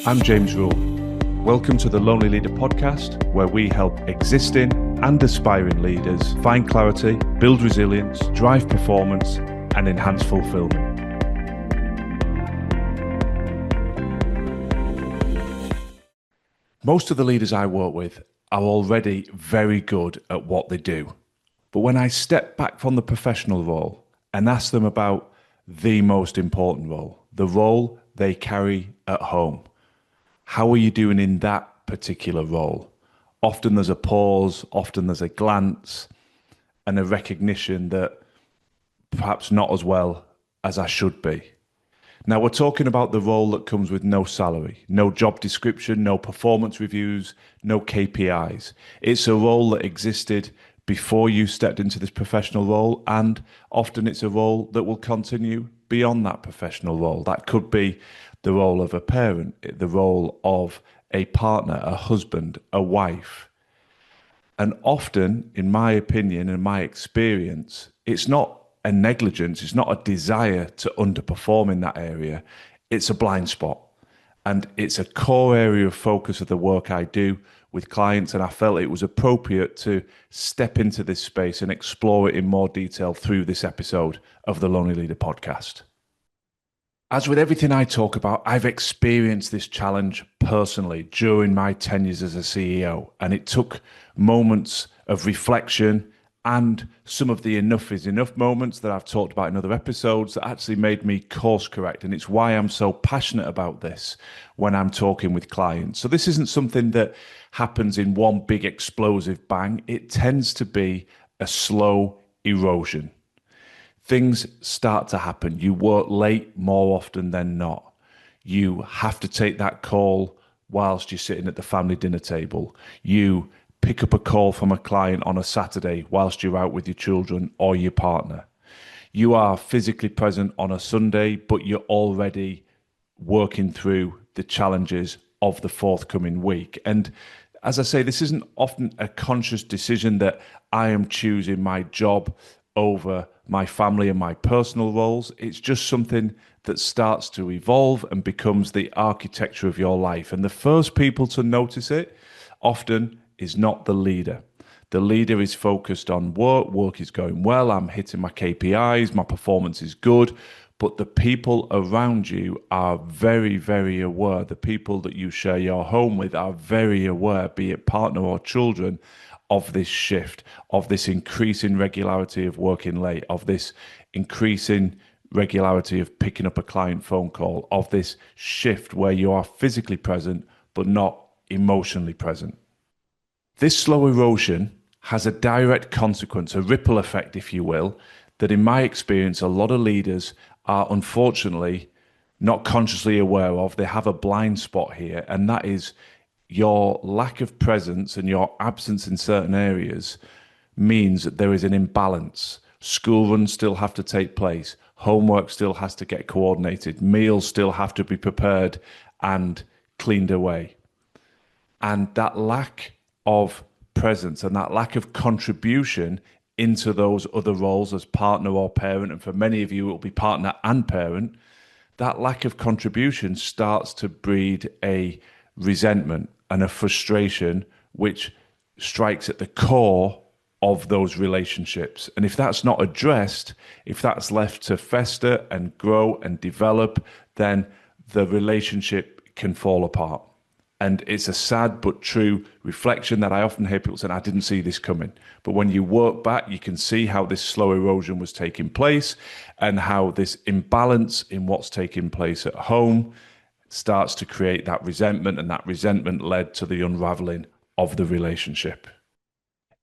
I'm James Rule. Welcome to the Lonely Leader podcast, where we help existing and aspiring leaders find clarity, build resilience, drive performance, and enhance fulfillment. Most of the leaders I work with are already very good at what they do. But when I step back from the professional role and ask them about the most important role, the role they carry at home, how are you doing in that particular role? Often there's a pause, often there's a glance and a recognition that perhaps not as well as I should be. Now, we're talking about the role that comes with no salary, no job description, no performance reviews, no KPIs. It's a role that existed before you stepped into this professional role, and often it's a role that will continue beyond that professional role. That could be the role of a parent, the role of a partner, a husband, a wife. And often, in my opinion and my experience, it's not a negligence, it's not a desire to underperform in that area. It's a blind spot. And it's a core area of focus of the work I do with clients. And I felt it was appropriate to step into this space and explore it in more detail through this episode of the Lonely Leader podcast. As with everything I talk about, I've experienced this challenge personally during my tenures as a CEO, and it took moments of reflection and some of the enough is enough moments that I've talked about in other episodes that actually made me course correct. And it's why I'm so passionate about this when I'm talking with clients. So this isn't something that happens in one big explosive bang. It tends to be a slow erosion. Things start to happen. You work late more often than not. You have to take that call whilst you're sitting at the family dinner table. You pick up a call from a client on a Saturday whilst you're out with your children or your partner. You are physically present on a Sunday, but you're already working through the challenges of the forthcoming week. And as I say, this isn't often a conscious decision that I am choosing my job over my family and my personal roles. It's just something that starts to evolve and becomes the architecture of your life. And the first people to notice it often is not the leader. The leader is focused on work is going well, I'm hitting my KPIs, my performance is good, but the people around you are very, very aware. The people that you share your home with are very aware, be it partner or children, of this shift, of this increasing regularity of working late, of this increasing regularity of picking up a client phone call, of this shift where you are physically present but not emotionally present. This slow erosion has a direct consequence, a ripple effect, if you will, that in my experience, a lot of leaders are unfortunately not consciously aware of. They have a blind spot here, and that is your lack of presence and your absence in certain areas means that there is an imbalance. School runs still have to take place. Homework still has to get coordinated. Meals still have to be prepared and cleaned away. And that lack of presence and that lack of contribution into those other roles as partner or parent, and for many of you it will be partner and parent, that lack of contribution starts to breed a resentment and a frustration which strikes at the core of those relationships. And if that's not addressed, if that's left to fester and grow and develop, then the relationship can fall apart. And it's a sad but true reflection that I often hear people saying, I didn't see this coming. But when you work back, you can see how this slow erosion was taking place and how this imbalance in what's taking place at home starts to create that resentment, and that resentment led to the unraveling of the relationship.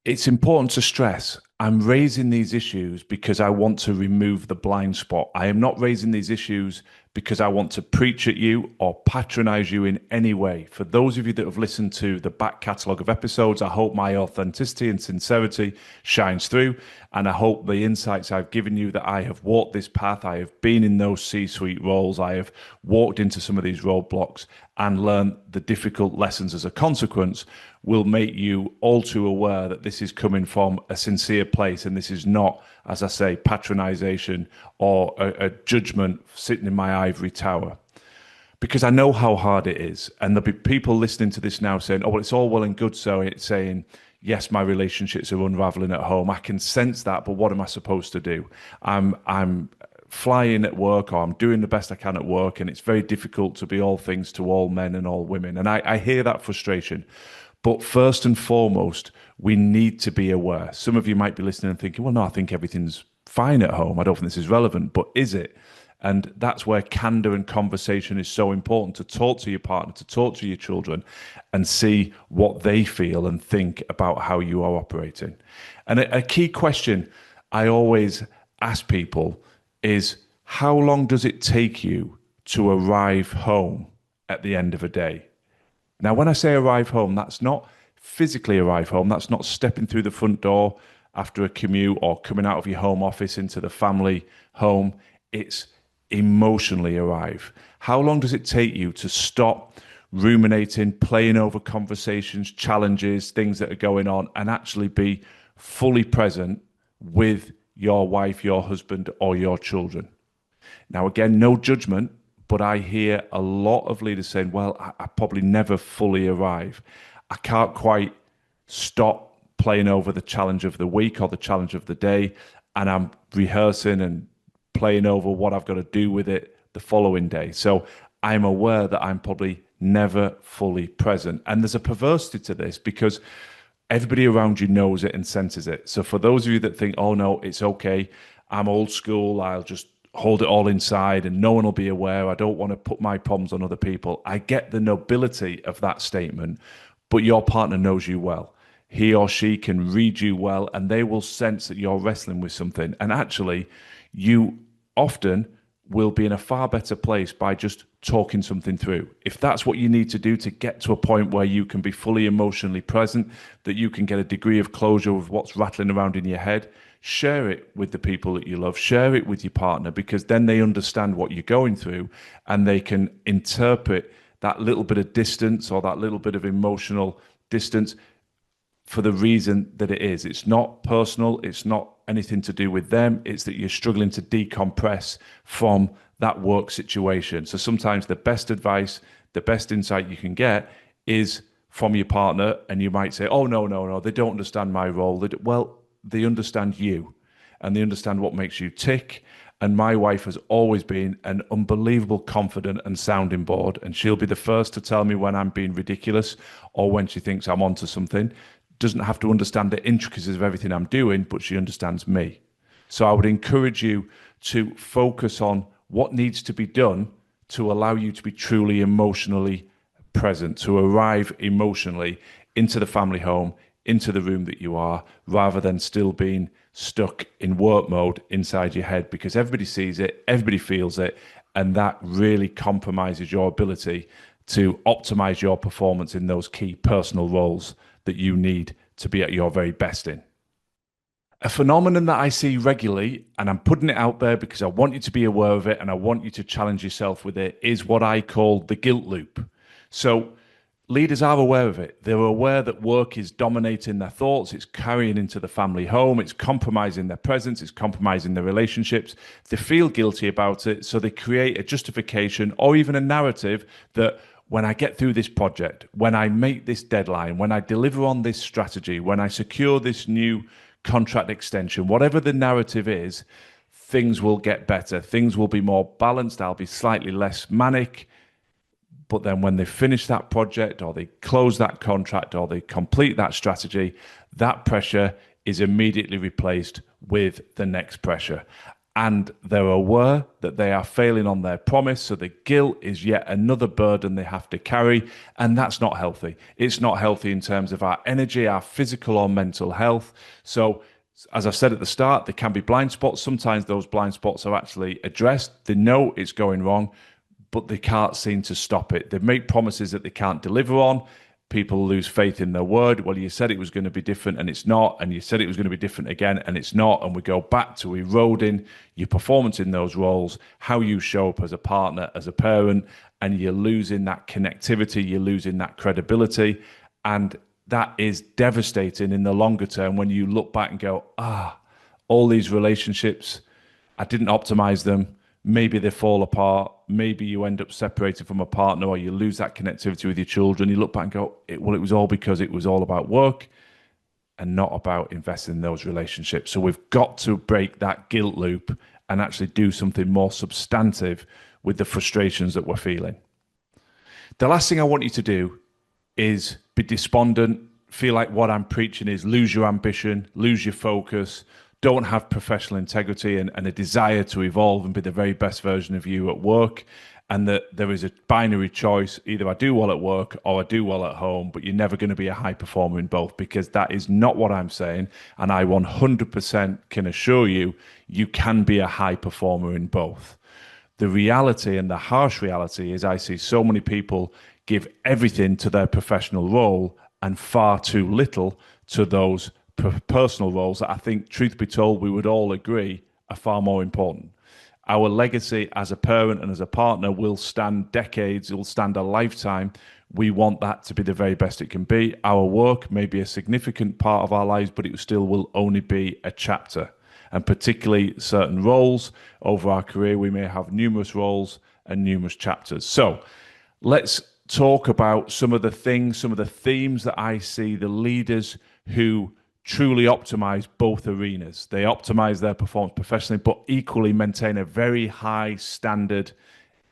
It's important to stress, I'm raising these issues because I want to remove the blind spot. I am not raising these issues because I want to preach at you or patronize you in any way. For those of you that have listened to the back catalogue of episodes, I hope my authenticity and sincerity shines through. And I hope the insights I've given you, that I have walked this path, I have been in those C-suite roles, I have walked into some of these roadblocks and learned the difficult lessons as a consequence, will make you all too aware that this is coming from a sincere place. And this is not, as I say, patronization or a judgment sitting in my ivory tower. because I know how hard it is. And there'll be people listening to this now saying, oh, well, it's all well and good. So it's saying, yes, my relationships are unraveling at home. I can sense that, but what am I supposed to do? I'm flying at work, or I'm doing the best I can at work, and it's very difficult to be all things to all men and all women. And I hear that frustration. But first and foremost, we need to be aware. Some of you might be listening and thinking, well, no, I think everything's fine at home. I don't think this is relevant, but is it? And that's where candor and conversation is so important, to talk to your partner, to talk to your children, and see what they feel and think about how you are operating. And a key question I always ask people is, how long does it take you to arrive home at the end of a day? Now, when I say arrive home, that's not physically arrive home. That's not stepping through the front door after a commute or coming out of your home office into the family home. It's emotionally arrive. How long does it take you to stop ruminating, playing over conversations, challenges, things that are going on, and actually be fully present with your wife, your husband, or your children? Now, again, no judgment, but I hear a lot of leaders saying, well, I probably never fully arrive. I can't quite stop playing over the challenge of the week or the challenge of the day, and I'm rehearsing and playing over what I've got to do with it the following day. So I'm aware that I'm probably never fully present. And there's a perversity to this, because everybody around you knows it and senses it. So for those of you that think, oh no, it's okay, I'm old school, I'll just hold it all inside and no one will be aware, I don't want to put my problems on other people. I get the nobility of that statement, but your partner knows you well. He or she can read you well, and they will sense that you're wrestling with something. And actually, you often will be in a far better place by just talking something through. If that's what you need to do to get to a point where you can be fully emotionally present, that you can get a degree of closure with what's rattling around in your head, share it with the people that you love, share it with your partner, because then they understand what you're going through and they can interpret that little bit of distance or that little bit of emotional distance for the reason that it is. It's not personal. It's not anything to do with them. It's that you're struggling to decompress from that work situation. So sometimes the best advice, the best insight you can get is from your partner, and you might say, oh, no, they don't understand my role. Well, they understand you, and they understand what makes you tick. And my wife has always been an unbelievable confident and sounding board, and she'll be the first to tell me when I'm being ridiculous or when she thinks I'm onto something. Doesn't have to understand the intricacies of everything I'm doing, but she understands me. So I would encourage you to focus on what needs to be done to allow you to be truly emotionally present, to arrive emotionally into the family home, into the room that you are, rather than still being stuck in work mode inside your head, because everybody sees it, everybody feels it, and that really compromises your ability to optimize your performance in those key personal roles that you need to be at your very best in. A phenomenon that I see regularly, and I'm putting it out there because I want you to be aware of it and I want you to challenge yourself with it, is what I call the guilt loop. So leaders are aware of it. They're aware that work is dominating their thoughts. It's carrying into the family home. It's compromising their presence. It's compromising their relationships. They feel guilty about it. So they create a justification or even a narrative that when I get through this project, when I make this deadline, when I deliver on this strategy, when I secure this new contract extension, whatever the narrative is, things will get better. Things will be more balanced. I'll be slightly less manic. But then when they finish that project or they close that contract or they complete that strategy, that pressure is immediately replaced with the next pressure. And they're aware that they are failing on their promise. So the guilt is yet another burden they have to carry. And that's not healthy. It's not healthy in terms of our energy, our physical or mental health. So as I've said at the start, there can be blind spots. Sometimes those blind spots are actually addressed. They know it's going wrong, but they can't seem to stop it. They make promises that they can't deliver on. People lose faith in their word. Well, you said it was going to be different and it's not. And you said it was going to be different again and it's not. And we go back to eroding your performance in those roles, how you show up as a partner, as a parent, and you're losing that connectivity, you're losing that credibility. And that is devastating in the longer term when you look back and go, all these relationships, I didn't optimize them. maybe they fall apart, maybe you end up separated from a partner or you lose that connectivity with your children. You look back and go, well, it was all because it was all about work and not about investing in those relationships. So we've got to break that guilt loop and actually do something more substantive with the frustrations that we're feeling. The last thing I want you to do is be despondent, feel like what I'm preaching is lose your ambition, lose your focus, don't have professional integrity and a desire to evolve and be the very best version of you at work. And that there is a binary choice. Either I do well at work or I do well at home, but you're never going to be a high performer in both, because that is not what I'm saying. And I 100% can assure you, you can be a high performer in both. The reality and the harsh reality is I see so many people give everything to their professional role and far too little to those personal roles that I think, truth be told, we would all agree are far more important. Our legacy as a parent and as a partner will stand decades, it will stand a lifetime. We want that to be the very best it can be. Our work may be a significant part of our lives, but it still will only be a chapter. And particularly certain roles over our career, we may have numerous roles and numerous chapters. So let's talk about some of the things, some of the themes that I see the leaders who truly optimize both arenas. They optimize their performance professionally, but equally maintain a very high standard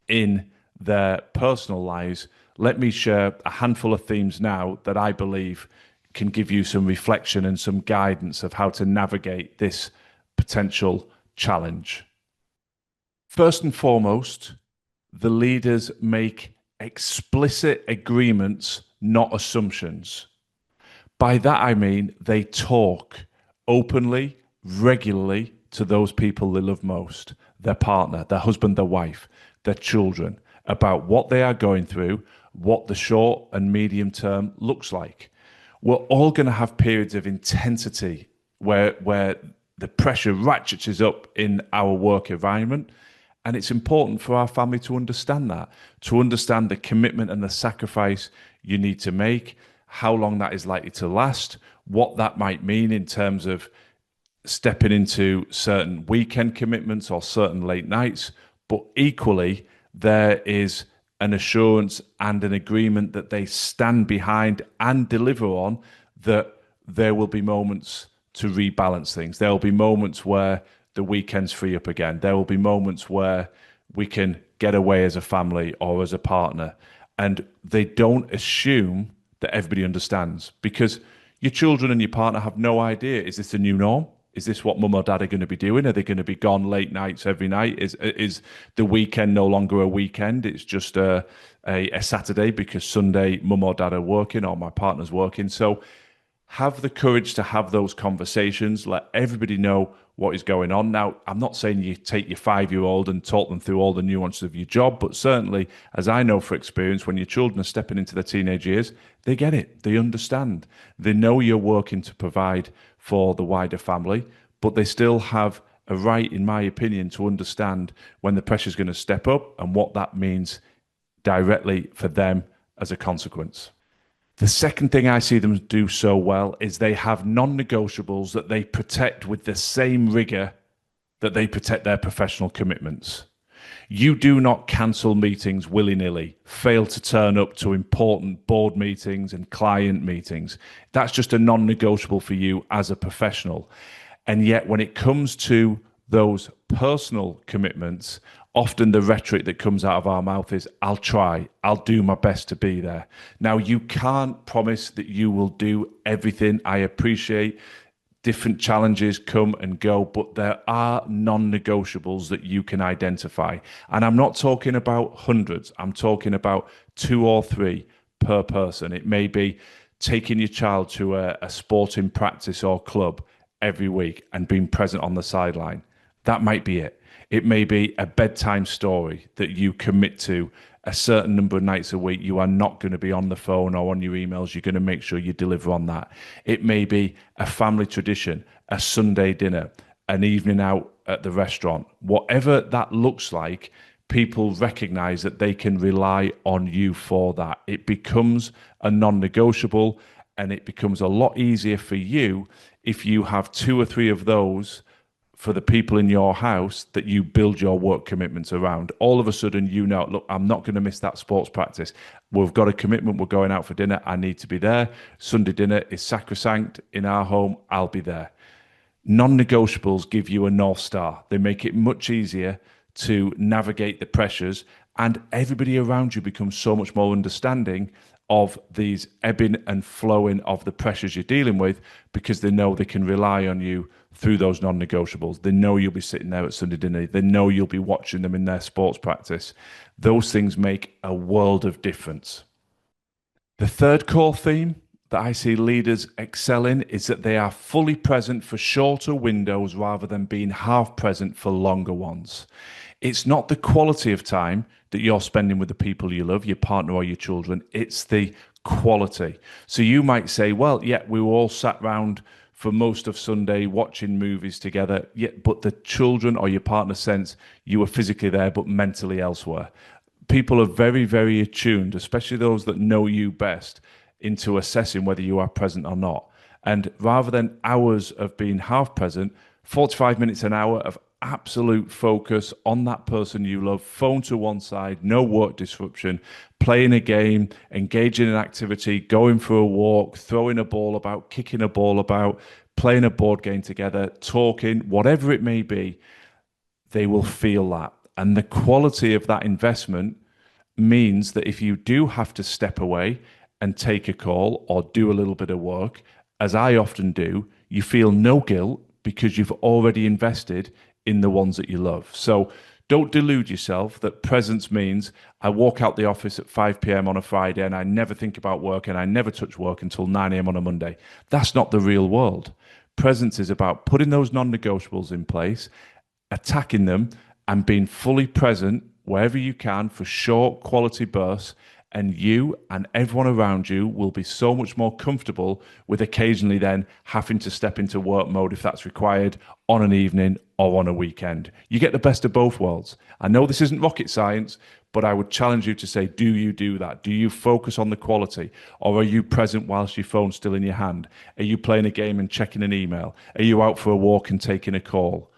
in their personal lives. Let me share a handful of themes now that I believe can give you some reflection and some guidance of how to navigate this potential challenge. First and foremost, the leaders make explicit agreements, not assumptions. By that I mean they talk openly, regularly to those people they love most, their partner, their husband, their wife, their children, about what they are going through, what the short and medium term looks like. We're all going to have periods of intensity where the pressure ratchets up in our work environment. And it's important for our family to understand that, to understand the commitment and the sacrifice you need to make, how long that is likely to last, what that might mean in terms of stepping into certain weekend commitments or certain late nights. But equally, there is an assurance and an agreement that they stand behind and deliver on, that there will be moments to rebalance things. There will be moments where the weekends free up again. There will be moments where we can get away as a family or as a partner. And they don't assume that everybody understands, because your children and your partner have no idea. Is this the new norm? Is this what mum or dad are going to be doing? Are they going to be gone late nights every night? Is the weekend no longer a weekend? It's just a Saturday because Sunday mum or dad are working or my partner's working. So have the courage to have those conversations. Let everybody know what is going on. Now, I'm not saying you take your 5-year-old and talk them through all the nuances of your job, but certainly, as I know for experience, when your children are stepping into their teenage years, they get it. They understand. They know you're working to provide for the wider family, but they still have a right, in my opinion, to understand when the pressure is going to step up and what that means directly for them as a consequence. The second thing I see them do so well is they have non-negotiables that they protect with the same rigor that they protect their professional commitments. You do not cancel meetings willy-nilly, fail to turn up to important board meetings and client meetings. That's just a non-negotiable for you as a professional. And yet when it comes to those personal commitments, often the rhetoric that comes out of our mouth is, I'll try, I'll do my best to be there. Now, you can't promise that you will do everything. I appreciate different challenges come and go, but there are non-negotiables that you can identify. And I'm not talking about hundreds. I'm talking about 2 or 3 per person. It may be taking your child to a sporting practice or club every week and being present on the sideline. That might be it. It may be a bedtime story that you commit to a certain number of nights a week. You are not going to be on the phone or on your emails. You're going to make sure you deliver on that. It may be a family tradition, a Sunday dinner, an evening out at the restaurant. Whatever that looks like, people recognize that they can rely on you for that. It becomes a non-negotiable, and it becomes a lot easier for you if you have 2 or 3 of those for the people in your house that you build your work commitments around. All of a sudden, you know, look, I'm not going to miss that sports practice. We've got a commitment. We're going out for dinner. I need to be there. Sunday dinner is sacrosanct in our home. I'll be there. Non-negotiables give you a North Star. They make it much easier to navigate the pressures, and everybody around you becomes so much more understanding of these ebbing and flowing of the pressures you're dealing with because they know they can rely on you through those non-negotiables. They know you'll be sitting there at Sunday dinner. They know you'll be watching them in their sports practice. Those things make a world of difference. The third core theme that I see leaders excel in is that they are fully present for shorter windows rather than being half present for longer ones. It's not the quality of time that you're spending with the people you love, your partner or your children, it's the quality. So you might say, well, yeah, we were all sat round for most of Sunday watching movies together, yeah, but the children or your partner sense you were physically there but mentally elsewhere. People are very, very attuned, especially those that know you best, into assessing whether you are present or not. And rather than hours of being half present, 45 minutes, an hour of absolute focus on that person you love, phone to one side, no work disruption, playing a game, engaging in activity, going for a walk, throwing a ball about, kicking a ball about, playing a board game together, talking, whatever it may be, they will feel that. And the quality of that investment means that if you do have to step away and take a call or do a little bit of work, as I often do, you feel no guilt because you've already invested in the ones that you love. So don't delude yourself that presence means I walk out the office at 5 p.m. on a Friday and I never think about work and I never touch work until 9 a.m. on a Monday. That's not the real world. Presence is about putting those non-negotiables in place, attacking them, and being fully present wherever you can for short quality bursts, and you and everyone around you will be so much more comfortable with occasionally then having to step into work mode if that's required on an evening or on a weekend. You get the best of both worlds. I know this isn't rocket science, but I would challenge you to say, do you do that? Do you focus on the quality? Or are you present whilst your phone's still in your hand? Are you playing a game and checking an email? Are you out for a walk and taking a call?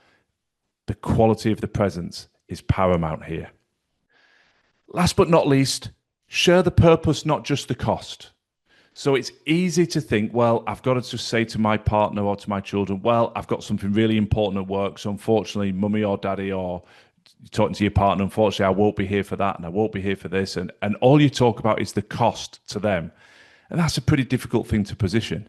The quality of the presence is paramount here. Last but not least, share the purpose, not just the cost. So it's easy to think, well, I've got to just say to my partner or to my children, well, I've got something really important at work. So unfortunately, mummy or daddy or talking to your partner, unfortunately, I won't be here for that and I won't be here for this. And all you talk about is the cost to them. And that's a pretty difficult thing to position.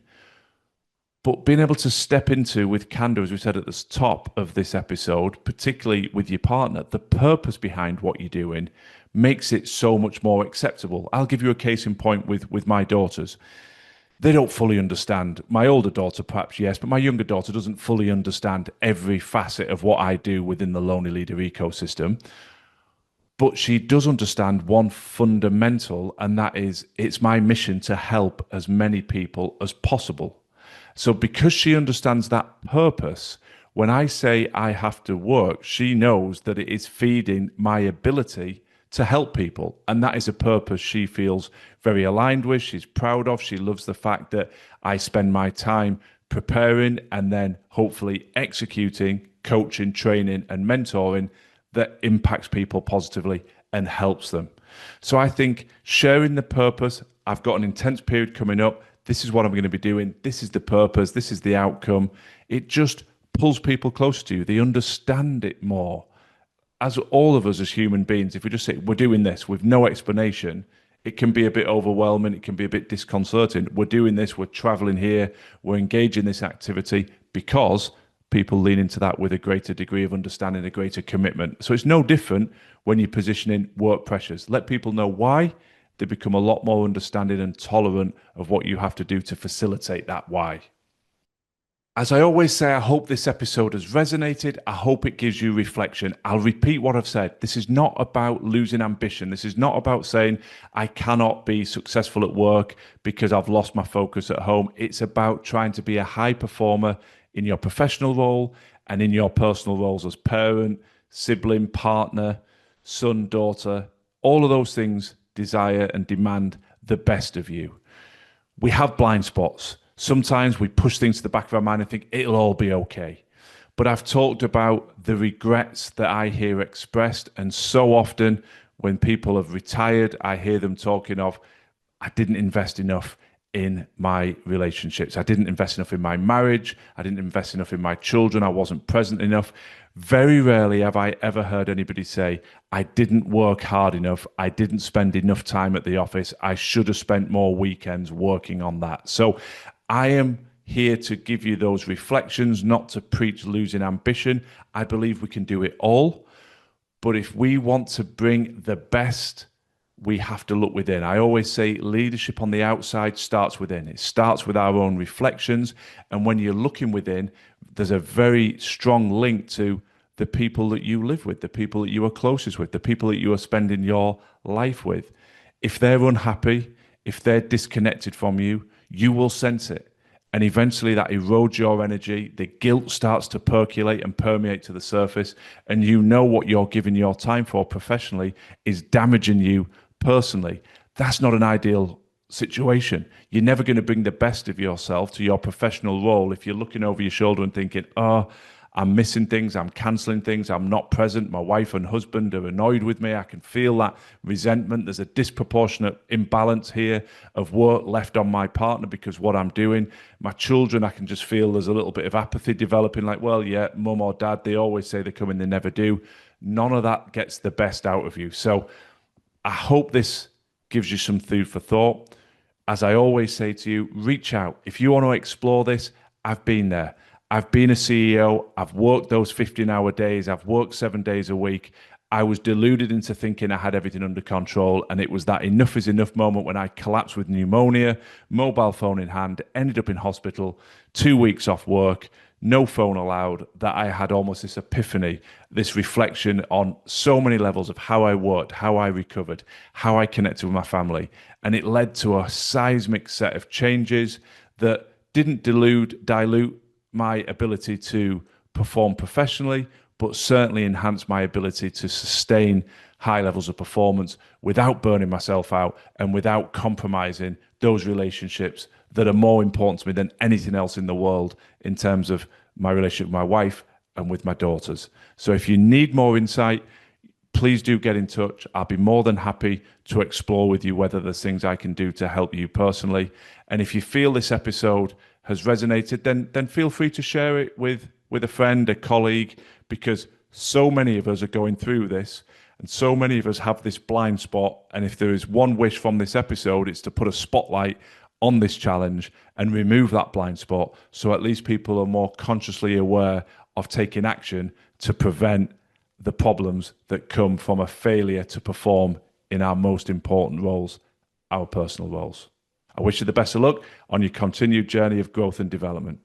But being able to step into with candor, as we said at the top of this episode, particularly with your partner, the purpose behind what you're doing makes it so much more acceptable. I'll give you a case in point with my daughters. They don't fully understand. My older daughter, perhaps, yes, but my younger daughter doesn't fully understand every facet of what I do within the Lonely Leader ecosystem. But she does understand one fundamental, and that is it's my mission to help as many people as possible. So because she understands that purpose, when I say I have to work, she knows that it is feeding my ability to help people. And that is a purpose she feels very aligned with. She's proud of. She loves the fact that I spend my time preparing and then hopefully executing, coaching, training, and mentoring that impacts people positively and helps them. So I think sharing the purpose, I've got an intense period coming up. This is what I'm going to be doing. This is the purpose. This is the outcome. It just pulls people closer to you. They understand it more. As all of us as human beings, if we just say, we're doing this with no explanation, it can be a bit overwhelming. It can be a bit disconcerting. We're doing this. We're traveling here. We're engaging in this activity because people lean into that with a greater degree of understanding, a greater commitment. So it's no different when you're positioning work pressures. Let people know why. They become a lot more understanding and tolerant of what you have to do to facilitate that why. As I always say, I hope this episode has resonated. I hope it gives you reflection. I'll repeat what I've said. This is not about losing ambition. This is not about saying I cannot be successful at work because I've lost my focus at home. It's about trying to be a high performer in your professional role and in your personal roles as parent, sibling, partner, son, daughter. All of those things desire and demand the best of you. We have blind spots. Sometimes we push things to the back of our mind and think it'll all be okay. But I've talked about the regrets that I hear expressed. And so often when people have retired, I hear them talking of, I didn't invest enough in my relationships. I didn't invest enough in my marriage. I didn't invest enough in my children. I wasn't present enough. Very rarely have I ever heard anybody say, I didn't work hard enough. I didn't spend enough time at the office. I should have spent more weekends working on that. So I am here to give you those reflections, not to preach losing ambition. I believe we can do it all. But if we want to bring the best, we have to look within. I always say leadership on the outside starts within. It starts with our own reflections. And when you're looking within, there's a very strong link to the people that you live with, the people that you are closest with, the people that you are spending your life with. If they're unhappy, if they're disconnected from you, you will sense it. And eventually that erodes your energy. The guilt starts to percolate and permeate to the surface. And you know what you're giving your time for professionally is damaging you personally. That's not an ideal situation. You're never going to bring the best of yourself to your professional role if you're looking over your shoulder and thinking, oh, I'm missing things, I'm cancelling things, I'm not present, my wife and husband are annoyed with me, I can feel that resentment, there's a disproportionate imbalance here of work left on my partner because what I'm doing. My children, I can just feel there's a little bit of apathy developing, like, well, yeah, mum or dad, they always say they come in, they never do. None of that gets the best out of you. So I hope this gives you some food for thought. As I always say to you, reach out. If you want to explore this, I've been there. I've been a CEO. I've worked those 15-hour days. I've worked 7 days a week. I was deluded into thinking I had everything under control. And it was that enough is enough moment when I collapsed with pneumonia, mobile phone in hand, ended up in hospital, 2 weeks off work, no phone allowed, that I had almost this epiphany, this reflection on so many levels of how I worked, how I recovered, how I connected with my family. And it led to a seismic set of changes that didn't dilute my ability to perform professionally, but certainly enhance my ability to sustain high levels of performance without burning myself out and without compromising those relationships that are more important to me than anything else in the world in terms of my relationship with my wife and with my daughters. So if you need more insight, please do get in touch. I'll be more than happy to explore with you whether there's things I can do to help you personally. And if you feel this episode has resonated, then feel free to share it with a friend, a colleague, because so many of us are going through this and so many of us have this blind spot. And if there is one wish from this episode, it's to put a spotlight on this challenge and remove that blind spot so at least people are more consciously aware of taking action to prevent the problems that come from a failure to perform in our most important roles, our personal roles. I wish you the best of luck on your continued journey of growth and development.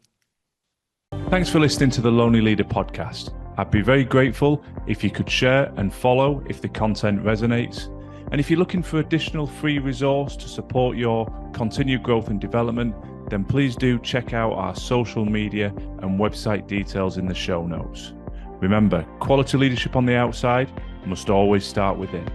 Thanks for listening to the Lonely Leader podcast. I'd be very grateful if you could share and follow if the content resonates. And if you're looking for additional free resource to support your continued growth and development, then please do check out our social media and website details in the show notes. Remember, quality leadership on the outside must always start within.